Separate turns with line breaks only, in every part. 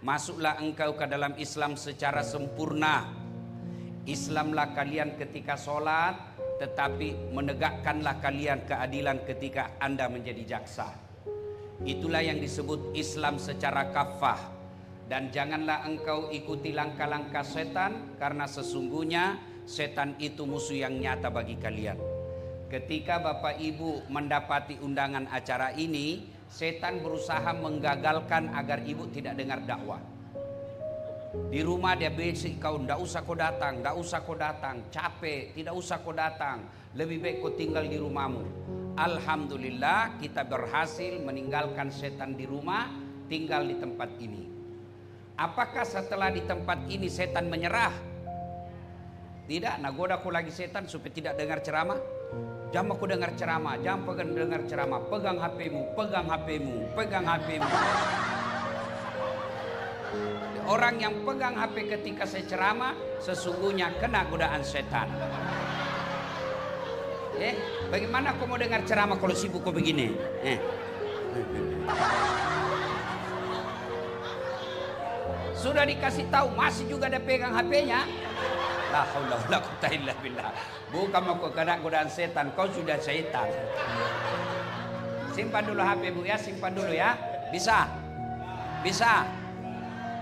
masuklah engkau ke dalam Islam secara sempurna. Islamlah kalian ketika sholat, tetapi menegakkanlah kalian keadilan ketika Anda menjadi jaksa. Itulah yang disebut Islam secara kafah. Dan janganlah engkau ikuti langkah-langkah setan, karena sesungguhnya setan itu musuh yang nyata bagi kalian. Ketika Bapak Ibu mendapati undangan acara ini, setan berusaha menggagalkan agar ibu tidak dengar dakwah. Di rumah dia basic kau, ndak usah kau datang, ndak usah kau datang, capek, tidak usah kau datang, lebih baik kau tinggal di rumahmu. Alhamdulillah kita berhasil meninggalkan setan di rumah, tinggal di tempat ini. Apakah setelah di tempat ini setan menyerah? Tidak, nagoda kau lagi setan supaya tidak dengar ceramah. Jangan aku dengar ceramah, jangan pegang dengar ceramah, pegang HP-mu, pegang HP-mu, pegang HP-mu. Orang yang pegang HP ketika saya ceramah sesungguhnya kena godaan setan. Bagaimana kau mau dengar ceramah kalau sibuk kau begini? Sudah dikasih tahu masih juga ada pegang HP-nya. La haula wala quwwata illa billah. Bukan mau kena godaan setan, kau sudah setan. Simpan dulu HP Bu ya, simpan dulu ya. Bisa? Bisa?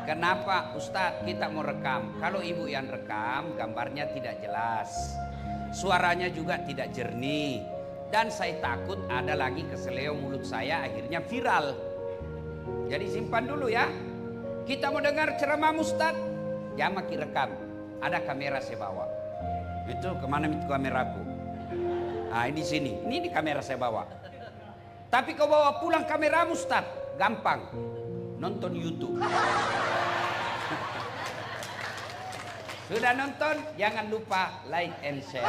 Kenapa Ustadz kita mau rekam? Kalau ibu yang rekam, gambarnya tidak jelas, suaranya juga tidak jernih, dan saya takut ada lagi keseleo mulut saya akhirnya viral. Jadi simpan dulu ya. Kita mau dengar ceramah Ustadz, jangan makin rekam. Ada kamera saya bawa. Itu kemana itu kameraku? Ah ini sini, ini di kamera saya bawa. Tapi kau bawa pulang kamera Ustadz, gampang. Nonton YouTube. Sudah nonton, jangan lupa like and share.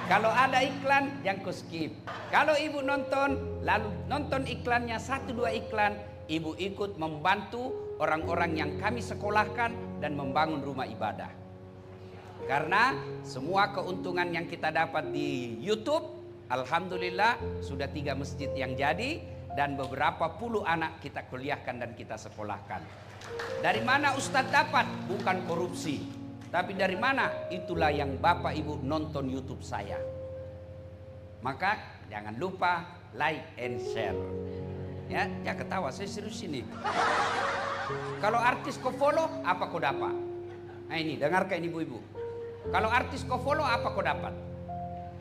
Kalau ada iklan, jangan kau skip. Kalau ibu nonton, lalu nonton iklannya 1-2 iklan, ibu ikut membantu orang-orang yang kami sekolahkan dan membangun rumah ibadah. Karena semua keuntungan yang kita dapat di YouTube, alhamdulillah sudah 3 masjid yang jadi. Dan beberapa puluh anak kita kuliahkan dan kita sekolahkan. Dari mana Ustadz dapat? Bukan korupsi. Tapi dari mana? Itulah yang Bapak Ibu nonton YouTube saya. Maka jangan lupa like and share. Ya, jangan ketawa, saya serius ini. Kalau artis kau follow, apa kau dapat? Nah ini, dengarkan ibu-ibu. Kalau artis kau follow, apa kau dapat?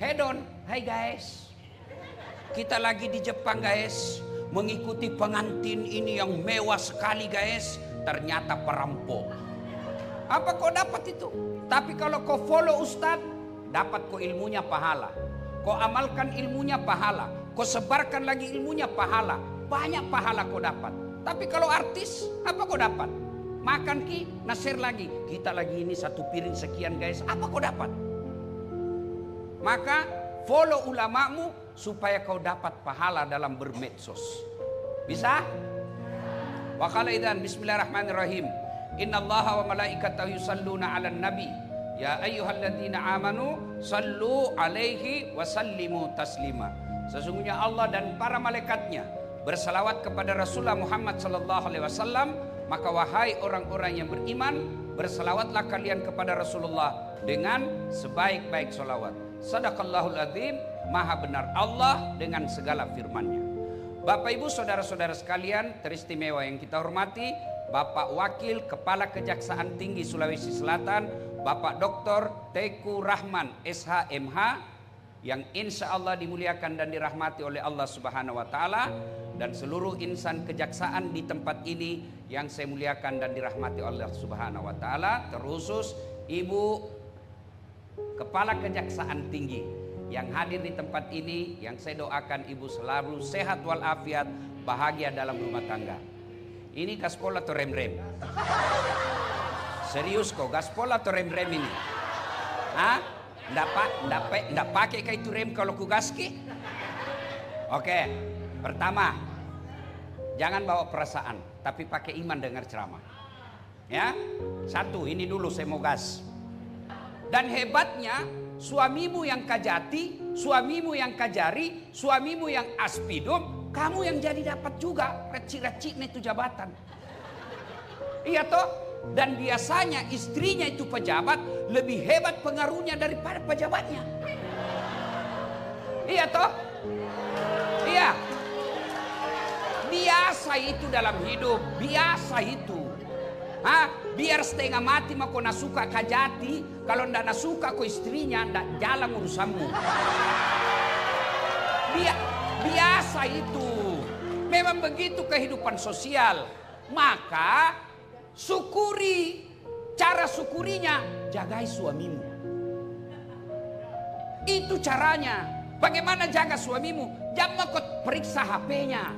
Head on, hai guys. Kita lagi di Jepang guys, mengikuti pengantin ini yang mewah sekali guys, ternyata perampok. Apa kau dapat itu? Tapi kalau kau follow Ustadz, dapat kau ilmunya pahala. Kau amalkan ilmunya pahala. Kau sebarkan lagi ilmunya pahala. Banyak pahala kau dapat. Tapi kalau artis, apa kau dapat? Makan ki, nasir lagi. Kita lagi ini 1 piring sekian guys, apa kau dapat? Maka follow ulamamu supaya kau dapat pahala dalam bermedsos. Bisa? Wa qala idzan bismillahirrahmanirrahim. Innallaha wa malaikatahu yusalluna 'alan nabi. Ya ayyuhalladzina amanu sallu 'alaihi wa sallimu taslima. Sesungguhnya Allah dan para malaikatnya bersalawat kepada Rasulullah Muhammad sallallahu alaihi wasallam, maka wahai orang-orang yang beriman, bersalawatlah kalian kepada Rasulullah dengan sebaik-baik salawat. Sadaqallahul adzim, maha benar Allah dengan segala firman-Nya. Bapak Ibu saudara-saudara sekalian teristimewa yang kita hormati, Bapak Wakil Kepala Kejaksaan Tinggi Sulawesi Selatan, Bapak Dr. Teku Rahman SHMH, yang insya Allah dimuliakan dan dirahmati oleh Allah Subhanahu wa Ta'ala, dan seluruh insan kejaksaan di tempat ini yang saya muliakan dan dirahmati oleh Allah Subhanahu wa Ta'ala, terkhusus Ibu Kepala Kejaksaan Tinggi yang hadir di tempat ini, yang saya doakan ibu selalu sehat walafiat, bahagia dalam rumah tangga. Ini gaspol atau rem-rem? Serius kok, gaspol atau rem-rem ini? Hah? Nggak pakai kayak itu rem kalau ku gaski? Oke, pertama, jangan bawa perasaan, tapi pakai iman dengar ceramah. Ya, 1, ini dulu saya mau gas. Dan hebatnya, suamimu yang kajati, suamimu yang kajari, suamimu yang aspidum, kamu yang jadi dapat juga reci-reci itu jabatan. Iya toh? Dan biasanya istrinya itu pejabat, lebih hebat pengaruhnya daripada pejabatnya. Iya toh? Iya. Biasa itu dalam hidup, biasa itu. Biar setengah mati mah kau nasuka kajati, kalau ndak nasuka kau istrinya ndak jalan urusanmu. Biasa itu. Memang begitu kehidupan sosial. Maka syukuri. Cara syukurinya, jagai suamimu. Itu caranya. Bagaimana jaga suamimu? Jangan kau periksa HP-nya.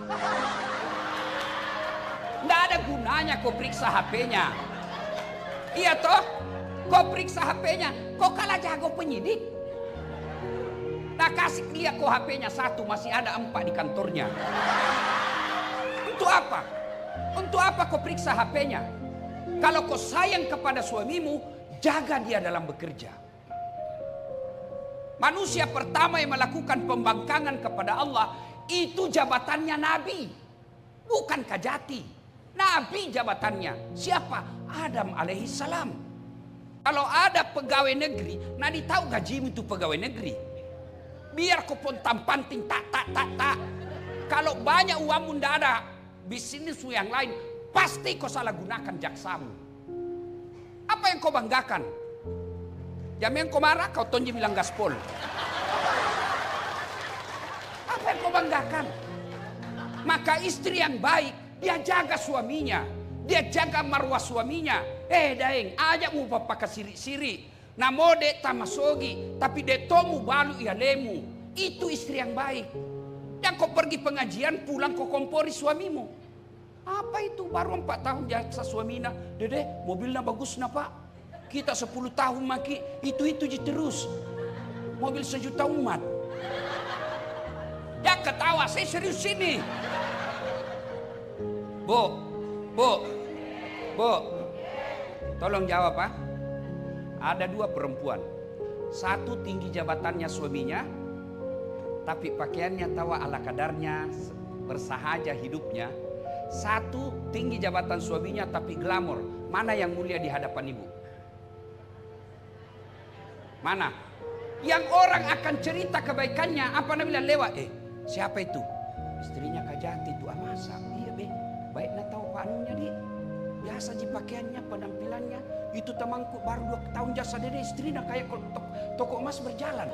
Nggak ada gunanya kau periksa HP-nya. Iya toh? Kau periksa HP-nya, kau kalah jago penyidik. Nah kasih dia kau HP-nya 1, masih ada 4 di kantornya. Untuk apa? Untuk apa kau periksa HP-nya? Kalau kau sayang kepada suamimu, jaga dia dalam bekerja. Manusia pertama yang melakukan pembangkangan kepada Allah, itu jabatannya Nabi. Bukan kajati. Nabi jabatannya. Siapa? Adam alaihissalam. Kalau ada pegawai negeri, Nabi tahu gajimu itu pegawai negeri. Biar kau pontang panting tak. Kalau banyak uangmu ndak ada bisnis yang lain, pasti kau salah gunakan jaksamu. Apa yang kau banggakan? Jam yang kau marah, kau tonji bilang gaspol. Apa yang kau banggakan? Maka istri yang baik, dia jaga suaminya. Dia jaga marwah suaminya. Daeng, ajak mu papa siri-siri. Namode tamasogi, tapi detomu balu ia lemu. Itu istri yang baik. Yang kau pergi pengajian, pulang kau kompori suamimu. Apa itu? Baru 4 tahun jasa suamina. Dede, mobilnya bagus na pak. Kita 10 tahun maki, itu terus. Mobil 1 juta umat. Jangan ketawa, saya serius sini. Bu, tolong jawab pak. Ada 2 perempuan. 1 tinggi jabatannya suaminya, tapi pakaiannya tawa ala kadarnya, bersahaja hidupnya. 1 tinggi jabatan suaminya tapi glamor. Mana yang mulia di hadapan ibu? Mana? Yang orang akan cerita kebaikannya, apa namanya lewat? Siapa itu? Istrinya kajati itu amasa. Iya be, baik na tahu panunya di. Biasa ji pakaiannya, penampilannya. Itu temanku baru 2 tahun jasa dede, istrinya kayak toko emas berjalan.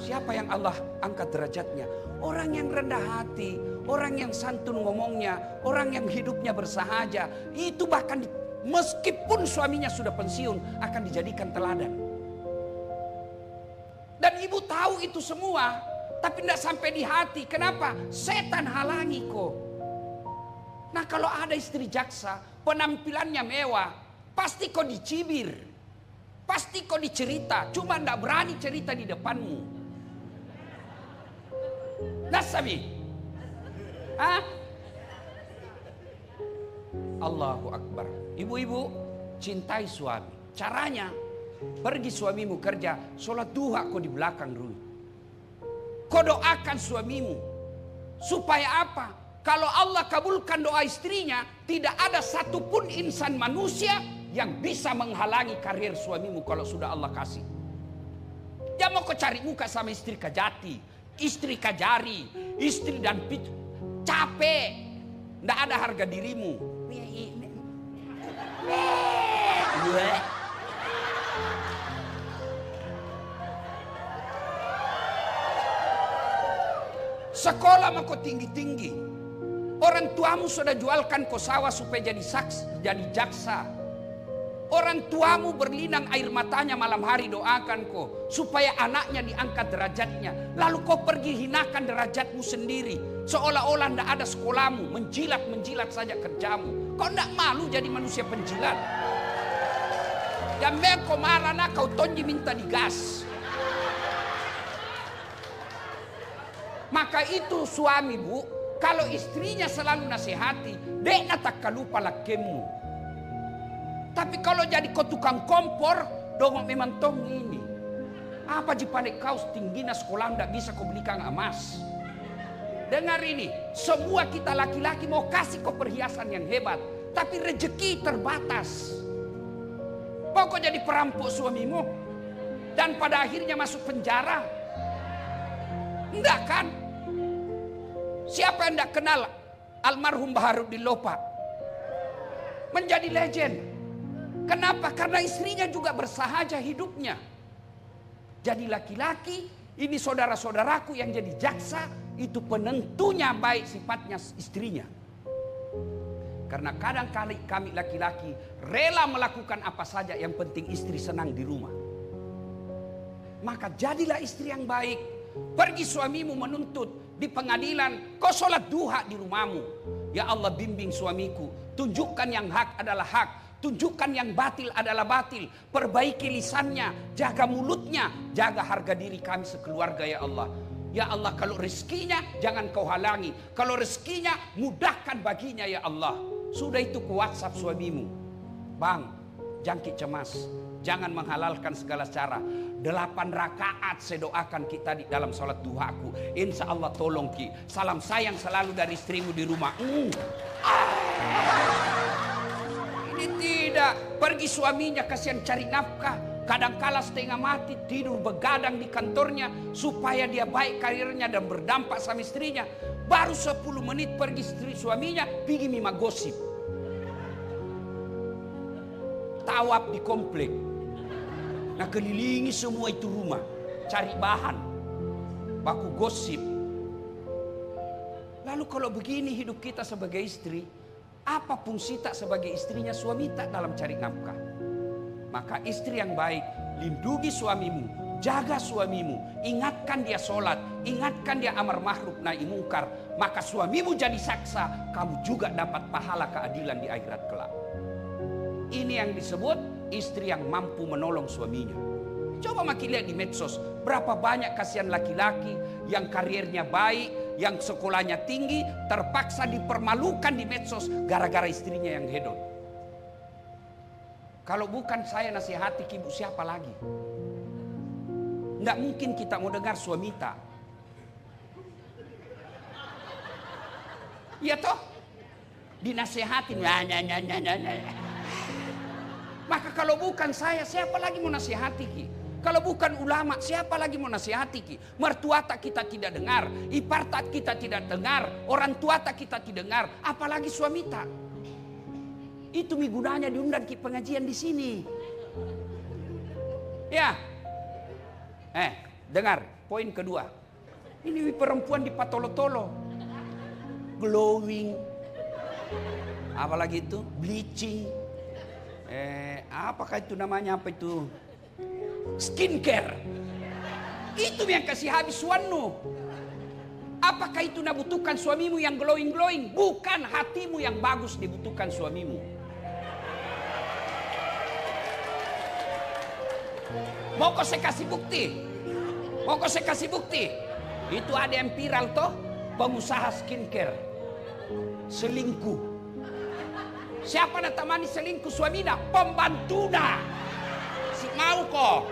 Siapa yang Allah angkat derajatnya? Orang yang rendah hati, orang yang santun ngomongnya, orang yang hidupnya bersahaja. Itu bahkan meskipun suaminya sudah pensiun akan dijadikan teladan. Dan ibu tahu itu semua, tapi tidak sampai di hati. Kenapa? Setan halangi kok. Nah kalau ada istri jaksa, penampilannya mewah, pasti kau dicibir, pasti kau dicerita, cuma tidak berani cerita di depanmu. Nasabi, Allahu Akbar. Ibu-ibu cintai suami. Caranya, pergi suamimu kerja, sholat duha kau di belakang dulu. Kau doakan suamimu supaya apa? Kalau Allah kabulkan doa istrinya, tidak ada satupun insan manusia yang bisa menghalangi karir suamimu kalau sudah Allah kasih. Jangan mau kau cari muka sama istri kajati, istri kajari, istri dan pitu. Capek. Tidak ada harga dirimu. Sekolah mau kau tinggi-tinggi. Orang tuamu sudah jualkan kau sawah supaya jadi jaksa. Orang tuamu berlinang air matanya malam hari doakan kau supaya anaknya diangkat derajatnya. Lalu kau pergi hinakan derajatmu sendiri. Seolah-olah tidak ada sekolahmu. Menjilat saja kerjamu. Kau tidak malu jadi manusia penjilat. Yang kau marah nak kau tonji minta digas. Maka itu suami bu, kalau istrinya selalu nasihati, dek tak kalupa lakemu. Tapi kalau jadi kau tukang kompor, dong memang tong ini. Apa jipane kau tingginya sekolah tidak bisa kau belikan emas. Dengar ini, semua kita laki-laki mau kasih kau perhiasan yang hebat. Tapi rezeki terbatas. Pokok jadi perampok suamimu dan pada akhirnya masuk penjara. Enggak kan? Siapa yang enggak kenal almarhum Baharudin Lopa? Menjadi legend. Kenapa? Karena istrinya juga bersahaja hidupnya. Jadi laki-laki, ini saudara-saudaraku yang jadi jaksa, itu penentunya baik sifatnya istrinya. Karena kadang-kali kami laki-laki rela melakukan apa saja yang penting istri senang di rumah. Maka jadilah istri yang baik. Pergi suamimu menuntut di pengadilan, kau sholat duha di rumahmu. Ya Allah, bimbing suamiku, tunjukkan yang hak adalah hak, tunjukkan yang batil adalah batil. Perbaiki lisannya, jaga mulutnya, jaga harga diri kami sekeluarga ya Allah. Ya Allah, kalau rezekinya jangan kau halangi, kalau rezekinya mudahkan baginya ya Allah. Sudah itu ke WhatsApp suamimu, bang, jangkit cemas, jangan menghalalkan segala cara. 8 rakaat saya doakan kita di dalam sholat duhaku. Insya Allah tolong ki. Salam sayang selalu dari istrimu di rumah. Ini tidak. Pergi suaminya kasihan cari nafkah. Kadangkala setengah mati tidur begadang di kantornya. Supaya dia baik karirnya dan berdampak sama istrinya. Baru 10 menit pergi istri suaminya. Pergi mima gosip. Tawaf di komplek. Nah, kelilingi semua itu rumah, cari bahan, baku gosip. Lalu kalau begini hidup kita sebagai istri, apa fungsi tak sebagai istrinya suami tak dalam cari nafkah? Maka istri yang baik, lindungi suamimu, jaga suamimu, ingatkan dia sholat, ingatkan dia amar ma'ruf nahi mungkar. Maka suamimu jadi saksa, kamu juga dapat pahala keadilan di akhirat kelak. Ini yang disebut istri yang mampu menolong suaminya. Coba makin lihat di medsos, berapa banyak kasihan laki-laki yang karirnya baik, yang sekolahnya tinggi, terpaksa dipermalukan di medsos gara-gara istrinya yang hedon. Kalau bukan saya nasihati ibu, siapa lagi? Nggak mungkin kita mau dengar suami tak. Iya toh? Dinasihatin. Maka kalau bukan saya, siapa lagi mau nasihati ki? Kalau bukan ulama, siapa lagi mau nasihati ki? Mertua tak kita tidak dengar, ipar tak kita tidak dengar, orang tua tak kita tidak dengar, apalagi suami tak. Itu gunanya diundang ki pengajian di sini. Ya. Dengar, poin kedua. Ini perempuan di patolo-tolo. Glowing. Apalagi itu? Bleaching. Apakah itu namanya, apa itu? Skincare. Itu yang kasih habis suanu. Apakah itu nabutuhkan suamimu yang glowing-glowing? Bukan, hatimu yang bagus dibutuhkan suamimu. Mau kau saya kasih bukti? Mau kau saya kasih bukti? Itu ada yang viral toh, pengusaha skincare selingkuh. Siapa nak temani selingkuh suaminya? Pembantuna. Si mau kok.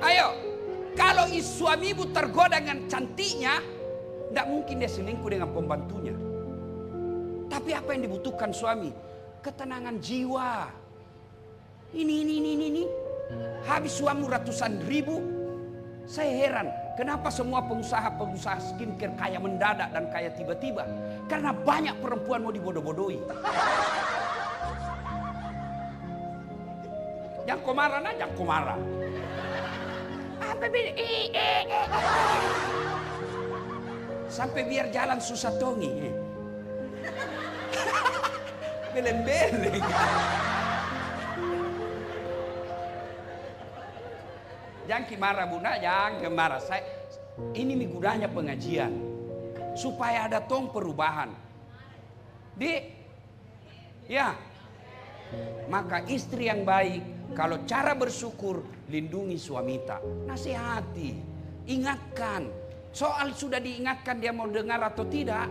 Ayo, kalau suamimu tergoda dengan cantiknya, tidak mungkin dia selingkuh dengan pembantunya. Tapi apa yang dibutuhkan suami? Ketenangan jiwa. Ini. Habis suamimu ratusan ribu. Saya heran, kenapa semua pengusaha skincare kaya mendadak dan kaya tiba-tiba? Karena banyak perempuan mau dibodoh-bodohi. Yang komaran aja, komaran. Sampai biar jalan susah tongi. Beleng-beleng. Jangan marah bunda, jangan marah. Ini gunanya pengajian supaya ada tong perubahan. Ya, maka istri yang baik kalau cara bersyukur lindungi suami tak, nasihati, ingatkan. Soal sudah diingatkan dia mau dengar atau tidak.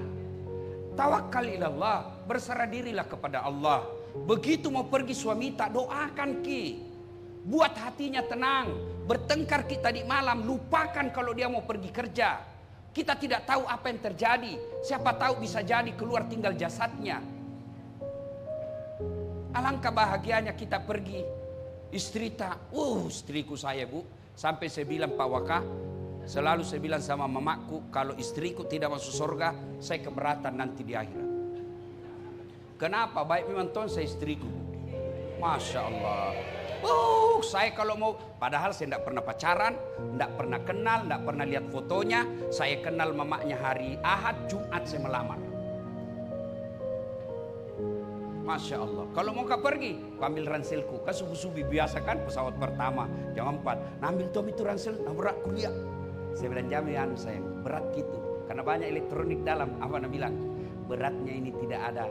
Tawakal ilallah, berserah dirilah kepada Allah. Begitu mau pergi suami tak, doakan ki. Buat hatinya tenang. Bertengkar kita di malam, lupakan kalau dia mau pergi kerja. Kita tidak tahu apa yang terjadi. Siapa tahu bisa jadi keluar tinggal jasadnya. Alangkah bahagianya kita pergi. Istri tak, istriku saya bu. Sampai saya bilang Pak Waka, selalu saya bilang sama mamaku, kalau istriku tidak masuk surga, saya keberatan nanti di akhirat. Kenapa? Baik memang Tuhan saya istriku. Masya Allah. Saya kalau mau, padahal saya tidak pernah pacaran, tidak pernah kenal, tidak pernah lihat fotonya. Saya kenal mamanya hari Ahad, Jumat saya melamar. Masya Allah. Kalau mau kau pergi, ambil ranselku. Kan subuh-subuh biasa kan pesawat pertama jam 4. Ambil Tom itu ransel, berat kuliah. Saya bilang jangan sayang, berat gitu. Karena banyak elektronik dalam. Apa nak bilang? Beratnya ini tidak ada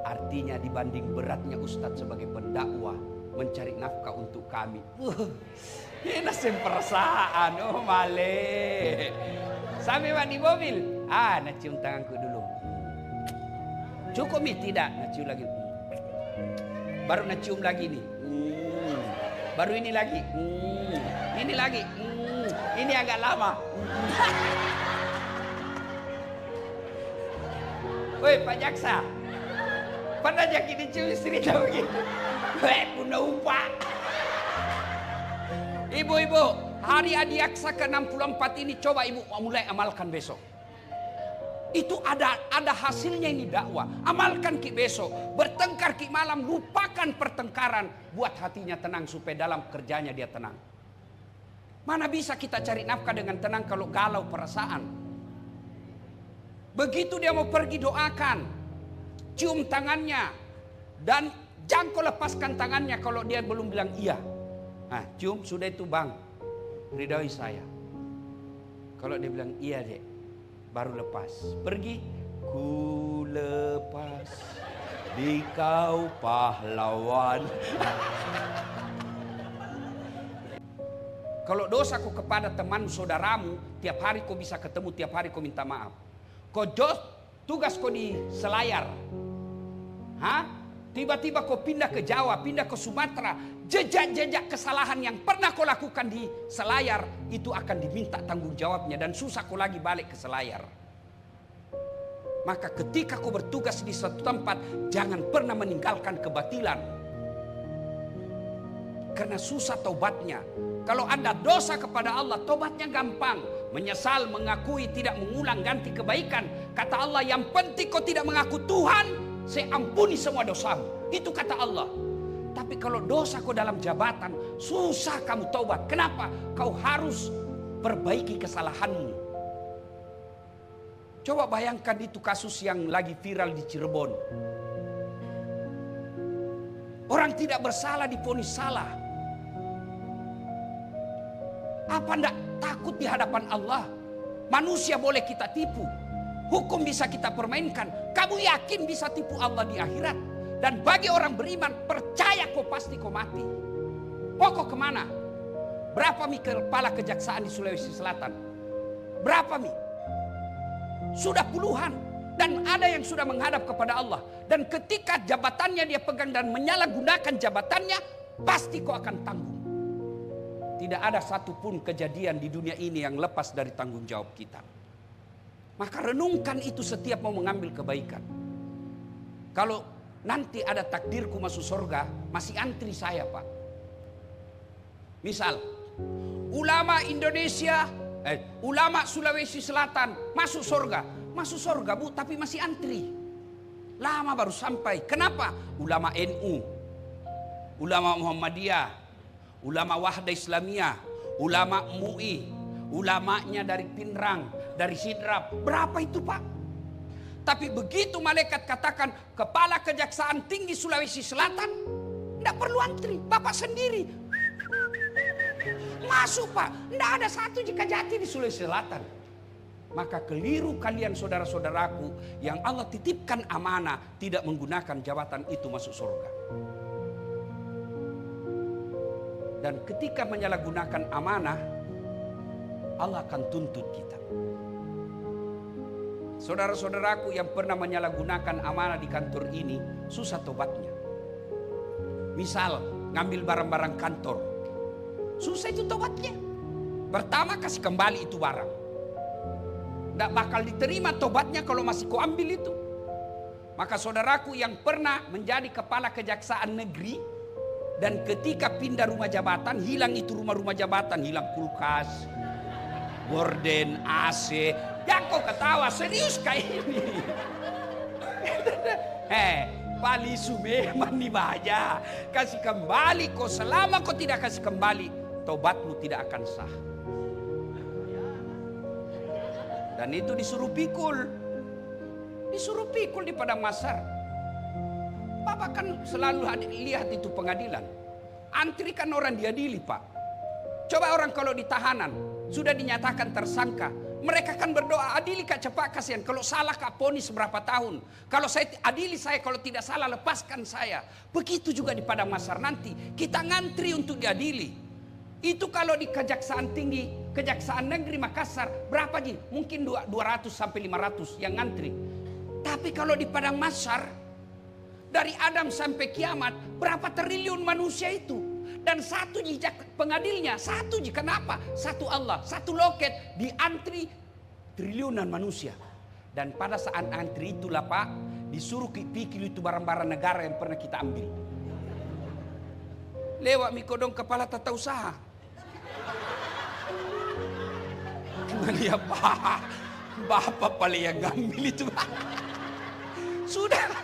artinya dibanding beratnya Ustadz sebagai pendakwah mencari nafkah untuk kami. Ini nasib perasaan, male. Sampai di mobil, nak cium tanganku dulu. Cukup nih? Tidak, nak cium lagi. Baru nak cium lagi nih. Baru ini lagi. Ini lagi. Ini agak lama. Woi Pak Jaksa, pernah jadi dicium istri tahu gitu? Punya upah. Ibu-ibu, hari Adiaksa ke-64 ini coba ibu mulai amalkan besok. Itu ada hasilnya ini dakwah. Amalkan ki besok. Bertengkar ki malam, lupakan pertengkaran. Buat hatinya tenang supaya dalam kerjanya dia tenang. Mana bisa kita cari nafkah dengan tenang kalau galau perasaan. Begitu dia mau pergi doakan. Cium tangannya. Dan jangan kau lepaskan tangannya kalau dia belum bilang iya. Nah, cium sudah itu bang. Ridhoi saya. Kalau dia bilang iya dek, baru lepas. Pergi. Ku lepas di kau pahlawan. Kalau dosaku kepada teman saudaramu, tiap hari kau bisa ketemu, tiap hari kau minta maaf. Kau tugas kau di Selayar. Tiba-tiba kau pindah ke Jawa, pindah ke Sumatera. Jejak-jejak kesalahan yang pernah kau lakukan di Selayar, itu akan diminta tanggung jawabnya. Dan susah kau lagi balik ke Selayar. Maka ketika kau bertugas di suatu tempat, jangan pernah meninggalkan kebatilan. Karena susah taubatnya. Kalau Anda dosa kepada Allah, taubatnya gampang. Menyesal, mengakui, tidak mengulang, ganti kebaikan. Kata Allah, yang penting kau tidak mengaku Tuhan, saya ampuni semua dosamu. Itu kata Allah. Tapi kalau dosa kau dalam jabatan, susah kamu taubat. Kenapa? Kau harus perbaiki kesalahanmu. Coba bayangkan itu kasus yang lagi viral di Cirebon. Orang tidak bersalah divonis salah. Apa ndak takut di hadapan Allah? Manusia boleh kita tipu. Hukum bisa kita permainkan. Kamu yakin bisa tipu Allah di akhirat? Dan bagi orang beriman, percaya kau pasti kau mati. Pokok kemana? Berapa mi kepala kejaksaan di Sulawesi Selatan? Berapa mi? Sudah puluhan. Dan ada yang sudah menghadap kepada Allah. Dan ketika jabatannya dia pegang dan menyalahgunakan jabatannya, pasti kau akan tanggung. Tidak ada satupun kejadian di dunia ini yang lepas dari tanggung jawab kita. Maka renungkan itu setiap mau mengambil kebaikan. Kalau nanti ada takdirku masuk surga, masih antri saya Pak. Misal, ulama Indonesia, ulama Sulawesi Selatan masuk surga. Masuk surga Bu, tapi masih antri. Lama baru sampai. Kenapa? Ulama NU, ulama Muhammadiyah, ulama Wahda Islamiyah, ulama MUI, ulamanya dari Pinrang, dari Sidrap. Berapa itu Pak? Tapi begitu malaikat katakan kepala kejaksaan tinggi Sulawesi Selatan, tidak perlu antri, Bapak sendiri masuk Pak. Tidak ada satu jika jati di Sulawesi Selatan. Maka keliru kalian saudara-saudaraku yang Allah titipkan amanah tidak menggunakan jabatan itu masuk surga. Dan ketika menyalahgunakan amanah, Allah akan tuntut kita. Saudara-saudaraku yang pernah menyalahgunakan amanah di kantor ini, susah tobatnya. Misal, ngambil barang-barang kantor. Susah itu tobatnya. Pertama kasih kembali itu barang. Tidak bakal diterima tobatnya kalau masih kau ambil itu. Maka saudaraku yang pernah menjadi kepala kejaksaan negeri, dan ketika pindah rumah jabatan, hilang itu rumah-rumah jabatan, hilang kulkas, gorden, AC. Jangan kau ketawa, serius kayak ini. Palisu memang dibaca. Kasih kembali kau, selama kau tidak kasih kembali, tobatmu tidak akan sah. Dan itu disuruh pikul. Disuruh pikul di padang mahsyar. Bapak kan selalu lihat itu pengadilan. Antri kan orang diadili, Pak. Coba orang kalau di tahanan sudah dinyatakan tersangka, mereka kan berdoa, adili Kak cepat, kasihan. Kalau salah Kak ponis berapa tahun. Kalau saya adili saya, kalau tidak salah lepaskan saya. Begitu juga di padang mahsyar nanti. Kita ngantri untuk diadili. Itu kalau di Kejaksaan Tinggi, Kejaksaan Negeri Makassar, berapa Ji? Mungkin 200 sampai 500 yang ngantri. Tapi kalau di padang mahsyar, dari Adam sampai kiamat, berapa triliun manusia itu? Dan satu jejak pengadilnya, satu ji. Kenapa? Satu Allah, satu loket, diantri triliunan manusia. Dan pada saat antri itulah Pak, disuruh pikir itu barang-barang negara yang pernah kita ambil. Lewat mikodong kepala tata usaha. Lihat Pak, Bapak paling yang ngambil itu. Sudah.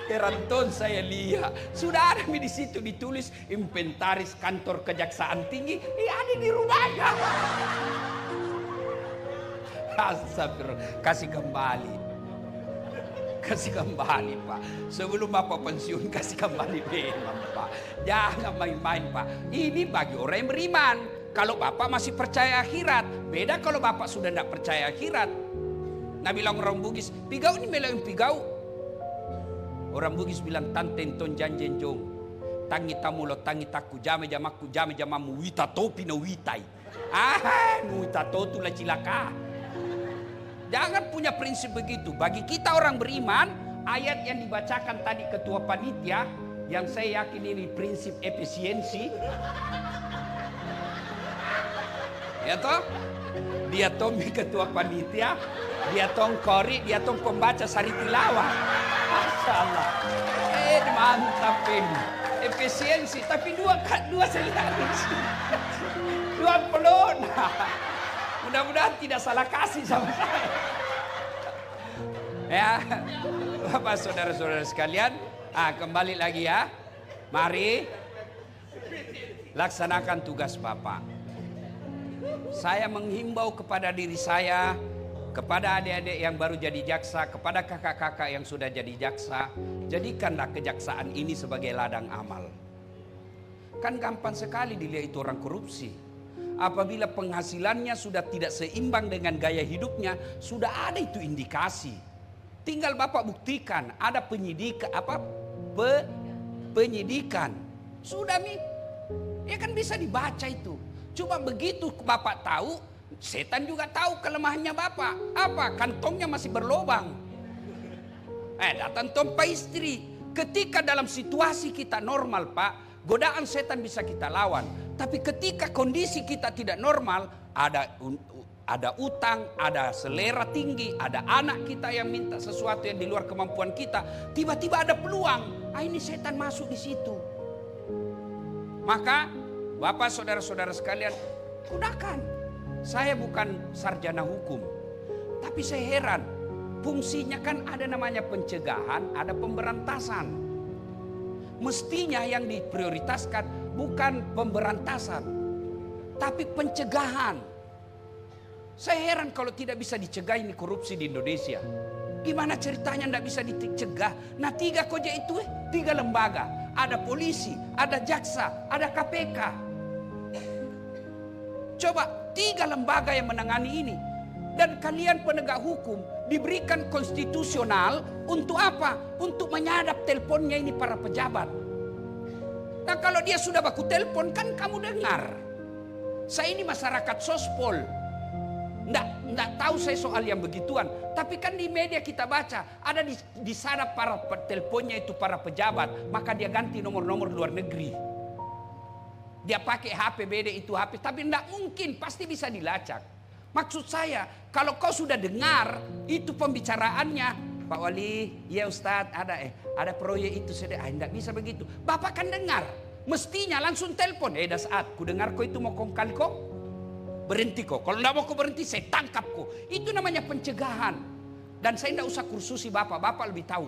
Heranton saya lihat, sudah ada di situ ditulis inventaris kantor kejaksaan tinggi, ada di rumahnya. Astagfirullah, kasih kembali Pak. Sebelum Bapak pensiun kasih kembali memang Pak. Jangan main-main Pak. Ini bagi orang yang beriman. Kalau Bapak masih percaya akhirat, beda kalau Bapak sudah tidak percaya akhirat. Nah bilang orang Bugis, pigau ini melang pigau. Orang Bugis bilang tanten janjen jong. Tangi tamulo tangi taku jame jamaku jame jamamu wita topi na witai. Wita totu la cilaka. Jangan punya prinsip begitu. Bagi kita orang beriman, ayat yang dibacakan tadi ketua panitia, yang saya yakin ini prinsip efisiensi. Ya toh? Dia Tommy ketua panitia, dia Tong Kori, dia Tong pembaca sari tilawah. Masyaallah. Mantap ini. Efisiensi, tapi dua selaris. Dua pelona. Mudah-mudahan tidak salah kasih sama saya. Ya, Bapak saudara-saudara sekalian, kembali lagi ya. Mari laksanakan tugas Bapak. Saya menghimbau kepada diri saya, kepada adik-adik yang baru jadi jaksa, kepada kakak-kakak yang sudah jadi jaksa, jadikanlah kejaksaan ini sebagai ladang amal. Kan gampang sekali dilihat itu orang korupsi. Apabila penghasilannya sudah tidak seimbang dengan gaya hidupnya, sudah ada itu indikasi. Tinggal Bapak buktikan, ada penyidikan, penyidikan. Sudah ya kan bisa dibaca itu. Cuma begitu Bapak tahu, setan juga tahu kelemahannya Bapak. Apa? Kantongnya masih berlobang. Datang tompa istri. Ketika dalam situasi kita normal Pak, godaan setan bisa kita lawan. Tapi ketika kondisi kita tidak normal, ada utang, ada selera tinggi, ada anak kita yang minta sesuatu yang di luar kemampuan kita, tiba-tiba ada peluang. Ini setan masuk di situ. Maka Bapak saudara-saudara sekalian, gunakan. Saya bukan sarjana hukum, tapi saya heran. Fungsinya kan ada namanya pencegahan, ada pemberantasan. Mestinya yang diprioritaskan bukan pemberantasan, tapi pencegahan. Saya heran kalau tidak bisa dicegah ini korupsi di Indonesia. Gimana ceritanya tidak bisa dicegah? Nah 3 koja itu 3 lembaga. Ada polisi, ada jaksa, ada KPK. Coba 3 lembaga yang menangani ini. Dan kalian penegak hukum diberikan konstitusional untuk apa? Untuk menyadap teleponnya ini para pejabat. Nah kalau dia sudah baku telepon kan kamu dengar. Saya ini masyarakat sospol. Nggak tahu saya soal yang begituan. Tapi kan di media kita baca. Ada di sana para teleponnya itu para pejabat. Maka dia ganti nomor-nomor luar negeri. Dia pakai HP beda itu HP. Tapi nggak mungkin. Pasti bisa dilacak. Maksud saya, kalau kau sudah dengar itu pembicaraannya, Pak Wali, ya Ustadz, ada proyek itu sudah, tidak bisa begitu. Bapak kan dengar, mestinya langsung telepon. Dah saat ku dengar kau itu mau kongkal kok, berhenti kok. Kalau tidak mau kau berhenti, saya tangkap kok. Itu namanya pencegahan. Dan saya tidak usah kursusi bapak, bapak lebih tahu.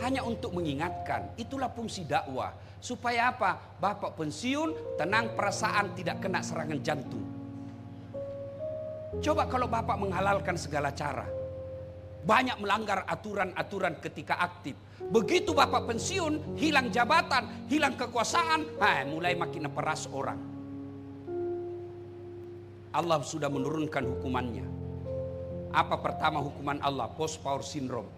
Hanya untuk mengingatkan, itulah fungsi dakwah. Supaya apa? Bapak pensiun, tenang, perasaan, tidak kena serangan jantung. Coba kalau bapak menghalalkan segala cara, banyak melanggar aturan-aturan ketika aktif. Begitu bapak pensiun, hilang jabatan, hilang kekuasaan, mulai makin peras orang. Allah sudah menurunkan hukumannya. Apa pertama hukuman Allah? Post power syndrome.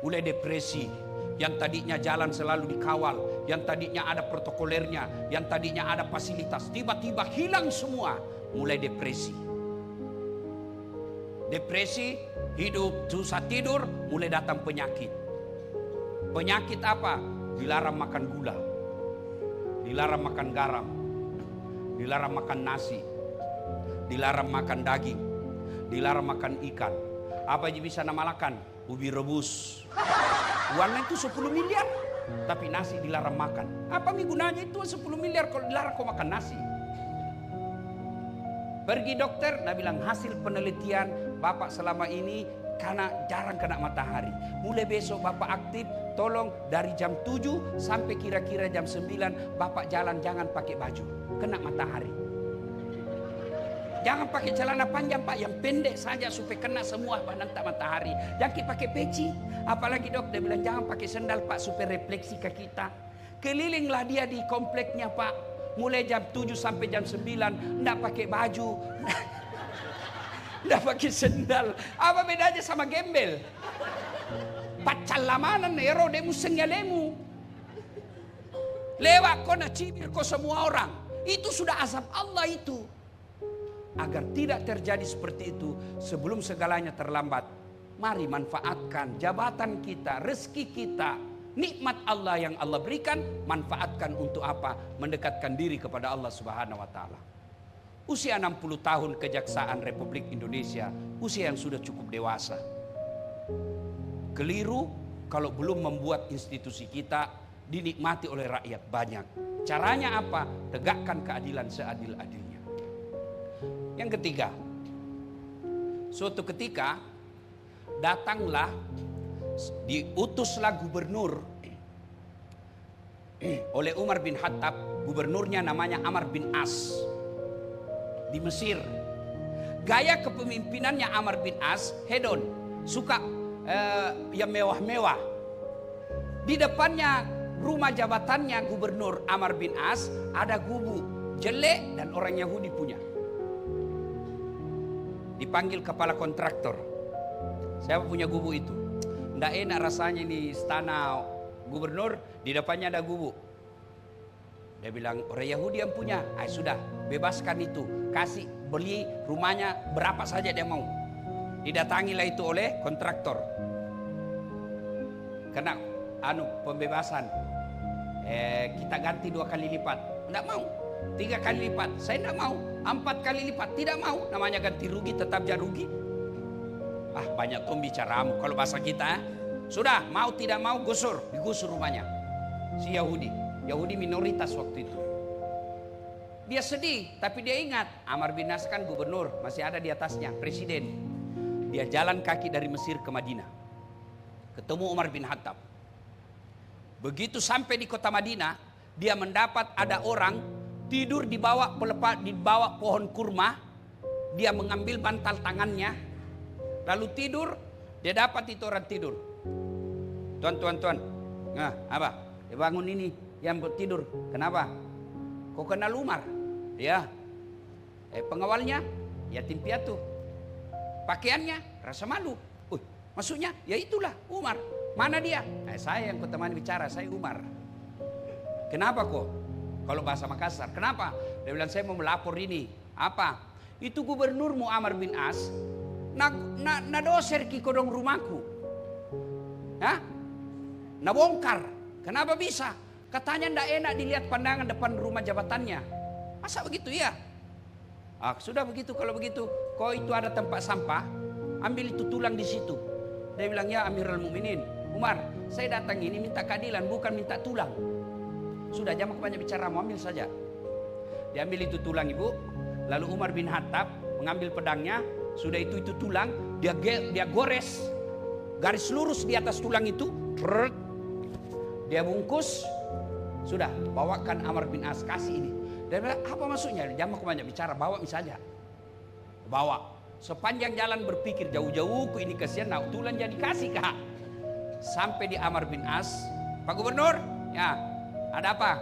Mulai depresi, yang tadinya jalan selalu dikawal, yang tadinya ada protokolernya, yang tadinya ada fasilitas, tiba-tiba hilang semua, mulai depresi. Depresi, hidup susah tidur, mulai datang penyakit. Penyakit apa? Dilarang makan gula, dilarang makan garam, dilarang makan nasi, dilarang makan daging, dilarang makan ikan. Apa yang bisa nama makan? Ubi rebus. Uangnya itu 10 miliar. Tapi nasi dilarang makan. Apa gunanya itu 10 miliar kalau dilarang kau makan nasi? Pergi dokter, nah bilang hasil penelitian bapak selama ini karena jarang kena matahari. Mulai besok bapak aktif, tolong dari jam 7 sampai kira-kira jam 9 bapak jalan jangan pakai baju, kena matahari. Jangan pakai celana panjang pak, yang pendek saja supaya kena semua nanti matahari. Jangan pakai peci. Apalagi dok, dia bilang jangan pakai sendal pak supaya refleksi ke kita. Kelilinglah dia di kompleknya pak. Mulai jam 7 sampai jam 9, enggak pakai baju. Enggak pakai sendal. Apa bedanya sama gembel? Pacal lamanan ero demu sengalemu. Lewat kau nak cibir kau semua orang. Itu sudah azab Allah itu. Agar tidak terjadi seperti itu sebelum segalanya terlambat, mari manfaatkan jabatan kita, rezeki kita, nikmat Allah yang Allah berikan, manfaatkan untuk apa? Mendekatkan diri kepada Allah Subhanahu wa taala. Usia 60 tahun Kejaksaan Republik Indonesia, usia yang sudah cukup dewasa. Keliru kalau belum membuat institusi kita dinikmati oleh rakyat banyak. Caranya apa? Tegakkan keadilan seadil-adilnya. Yang ketiga, suatu ketika datanglah, diutuslah gubernur oleh Umar bin Khattab, gubernurnya namanya Amr bin As di Mesir. Gaya kepemimpinannya Amr bin As hedon, suka yang mewah-mewah. Di depannya rumah jabatannya gubernur Amr bin As ada gubuk jelek dan orang Yahudi punya. Dipanggil kepala kontraktor. Siapa punya gubuk itu? Nggak enak rasanya ini istana gubernur, di depannya ada gubuk. Dia bilang orang Yahudi yang punya. Sudah bebaskan itu, kasih beli rumahnya berapa saja dia mau. Didatangilah itu oleh kontraktor. Kena pembebasan. Kita ganti 2 kali lipat. Nggak mau. 3 kali lipat, saya tidak mau. 4 kali lipat, tidak mau. Namanya ganti rugi, tetap jadi rugi. Banyak tuh bicaramu. Kalau bahasa kita, sudah mau tidak mau gusur, digusur rumahnya. Si Yahudi minoritas waktu itu. Dia sedih, tapi dia ingat Amr bin As kan gubernur, masih ada di atasnya, presiden. Dia jalan kaki dari Mesir ke Madinah, ketemu Umar bin Khattab. Begitu sampai di kota Madinah, dia mendapat ada orang tidur di bawah pohon kurma. Dia mengambil bantal tangannya, lalu tidur. Dia dapat itu orang tidur. Tuan. Nah, apa? Dia bangun ini yang tidur. Kenapa? Kau kenal Umar? Ya. Pengawalnya yatim piatu. Pakaiannya rasa malu. Maksudnya ya itulah Umar. Mana dia? Saya yang kutemani bicara, saya Umar. Kenapa kok? Kalau bahasa Makassar, kenapa? Dia bilang saya mau melapor ini. Apa? Itu gubernurmu Amr bin As na doser ki kodong rumahku. Na bongkar. Kenapa bisa? Katanya ndak enak dilihat pandangan depan rumah jabatannya. Masa begitu ya? Sudah begitu, kalau begitu, kau itu ada tempat sampah, ambil itu tulang di situ. Dia bilang, ya Amirul Mukminin, Umar, saya datang ini minta keadilan, bukan minta tulang. Sudah, jangan banyak bicara, mau ambil saja. Diambil itu tulang ibu, lalu Umar bin Khattab mengambil pedangnya, sudah itu tulang, dia gores, garis lurus di atas tulang itu, dia bungkus, sudah, bawakan Amr bin As, kasih ini. Dia bilang, apa maksudnya? Jangan banyak bicara, bawa saja. Bawa. Sepanjang jalan berpikir jauh-jauh, ini kasihan, tulang jadi kasih kak. Sampai di Amr bin As, Pak Gubernur, ya ada apa?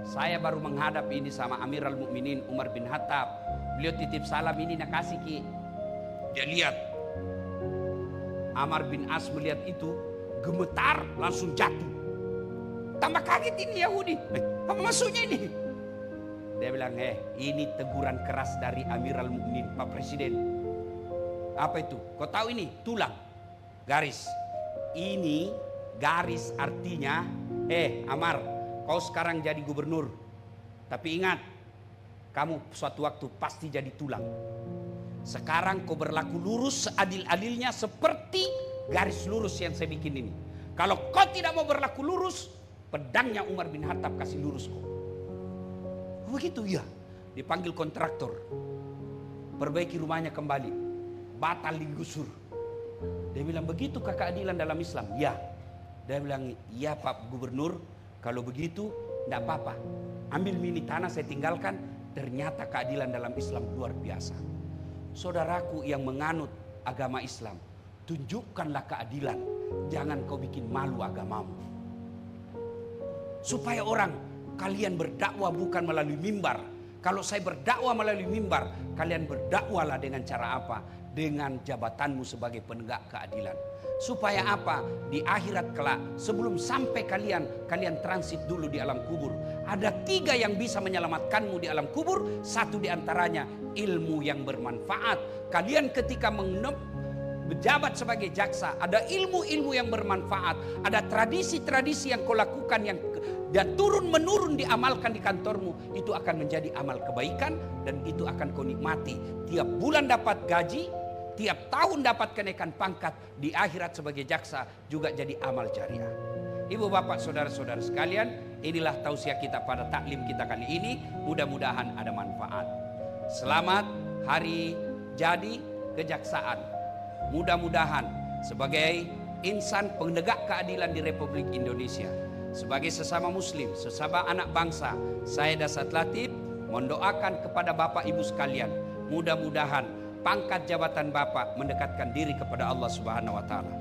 Saya baru menghadap ini sama Amirul Mukminin Umar bin Khattab. Beliau titip salam ini nak kasih ki. Dia lihat. Amr bin As melihat itu, gemetar, langsung jatuh. Tambah kaget ini Yahudi. Apa maksudnya ini? Dia bilang, ini teguran keras dari Amirul Mukminin, Pak Presiden. Apa itu? Kau tahu ini? Tulang. Garis. Ini garis artinya, Amar, kau sekarang jadi gubernur. Tapi ingat, kamu suatu waktu pasti jadi tulang. Sekarang kau berlaku lurus seadil-adilnya seperti garis lurus yang saya bikin ini. Kalau kau tidak mau berlaku lurus, pedangnya Umar bin Khattab kasih lurus kau. Begitu ya, dipanggil kontraktor, perbaiki rumahnya kembali, batal digusur. Dia bilang, begitu keadilan dalam Islam? Ya. Dia bilang, iya Pak Gubernur, kalau begitu tidak apa-apa, ambil mini tanah saya tinggalkan. Ternyata keadilan dalam Islam luar biasa. Saudaraku yang menganut agama Islam, tunjukkanlah keadilan, jangan kau bikin malu agamamu. Supaya orang, kalian berdakwah bukan melalui mimbar. Kalau saya berdakwah melalui mimbar, kalian berdakwahlah dengan cara apa? Dengan jabatanmu sebagai penegak keadilan. Supaya apa? Di akhirat kelak, sebelum sampai kalian transit dulu di alam kubur. Ada 3 yang bisa menyelamatkanmu di alam kubur. 1 diantaranya ilmu yang bermanfaat. Kalian ketika berjabat sebagai jaksa, ada ilmu-ilmu yang bermanfaat, ada tradisi-tradisi yang kau lakukan yang dan turun-menurun diamalkan di kantormu, itu akan menjadi amal kebaikan dan itu akan kau nikmati. Tiap bulan dapat gaji, tiap tahun dapat kenaikan pangkat, di akhirat sebagai jaksa juga jadi amal jariah. Ibu bapak saudara-saudara sekalian, inilah tausiah kita pada taklim kita kali ini. Mudah-mudahan ada manfaat. Selamat hari jadi kejaksaan. Mudah-mudahan sebagai insan penegak keadilan di Republik Indonesia, sebagai sesama muslim, sesama anak bangsa, saya Dasat Latif mendoakan kepada Bapak Ibu sekalian, mudah-mudahan pangkat jabatan Bapak mendekatkan diri kepada Allah Subhanahu wa taala.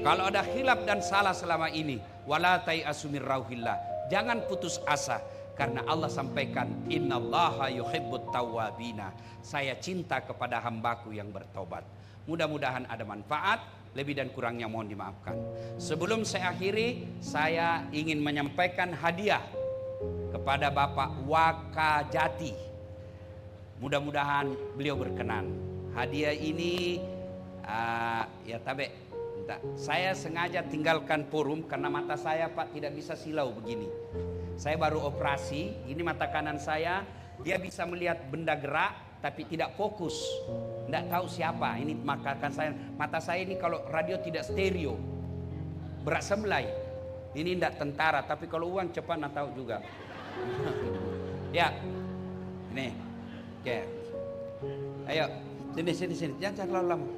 Kalau ada khilaf dan salah selama ini, wala tai'asu mir rauhillah, jangan putus asa karena Allah sampaikan innallaha yuhibbut tawwabina. Saya cinta kepada hambaku yang bertobat. Mudah-mudahan ada manfaat, lebih dan kurangnya mohon dimaafkan. Sebelum saya akhiri, saya ingin menyampaikan hadiah kepada Bapak Wakajati. Mudah-mudahan beliau berkenan. Hadiah ini saya sengaja tinggalkan forum karena mata saya Pak tidak bisa silau begini. Saya baru operasi, ini mata kanan saya, dia bisa melihat benda gerak tapi tidak fokus, tidak tahu siapa. Ini mata saya ini kalau radio tidak stereo, berat sebelah. Ini tidak tentara, tapi kalau uang cepat nak tahu juga. Ya, nih, oke, ayo sini, jangan terlalu lama.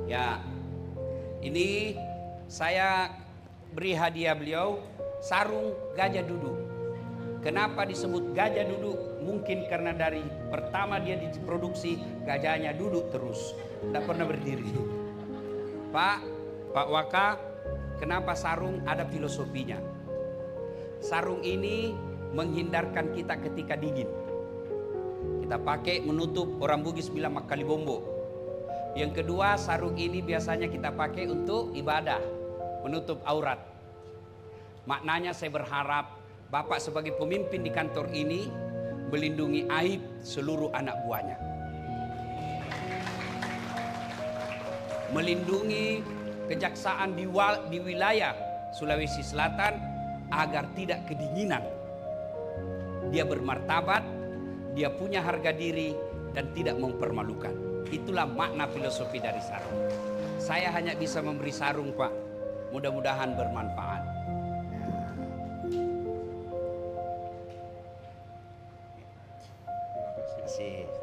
Ya, ini saya beri hadiah beliau sarung gajah duduk. Kenapa disebut gajah duduk? Mungkin karena dari pertama dia diproduksi gajahnya duduk terus, tidak pernah berdiri. Pak Waka, kenapa sarung? Ada filosofinya. Sarung ini menghindarkan kita ketika dingin. Kita pakai menutup, orang Bugis bilang makali bombo. Yang kedua, sarung ini biasanya kita pakai untuk ibadah, menutup aurat. Maknanya saya berharap Bapak sebagai pemimpin di kantor ini melindungi aib seluruh anak buahnya. Melindungi kejaksaan di wilayah Sulawesi Selatan agar tidak kedinginan. Dia bermartabat, dia punya harga diri dan tidak mempermalukan. Itulah makna filosofi dari sarung. Saya hanya bisa memberi sarung, Pak. Mudah-mudahan bermanfaat. Terima kasih.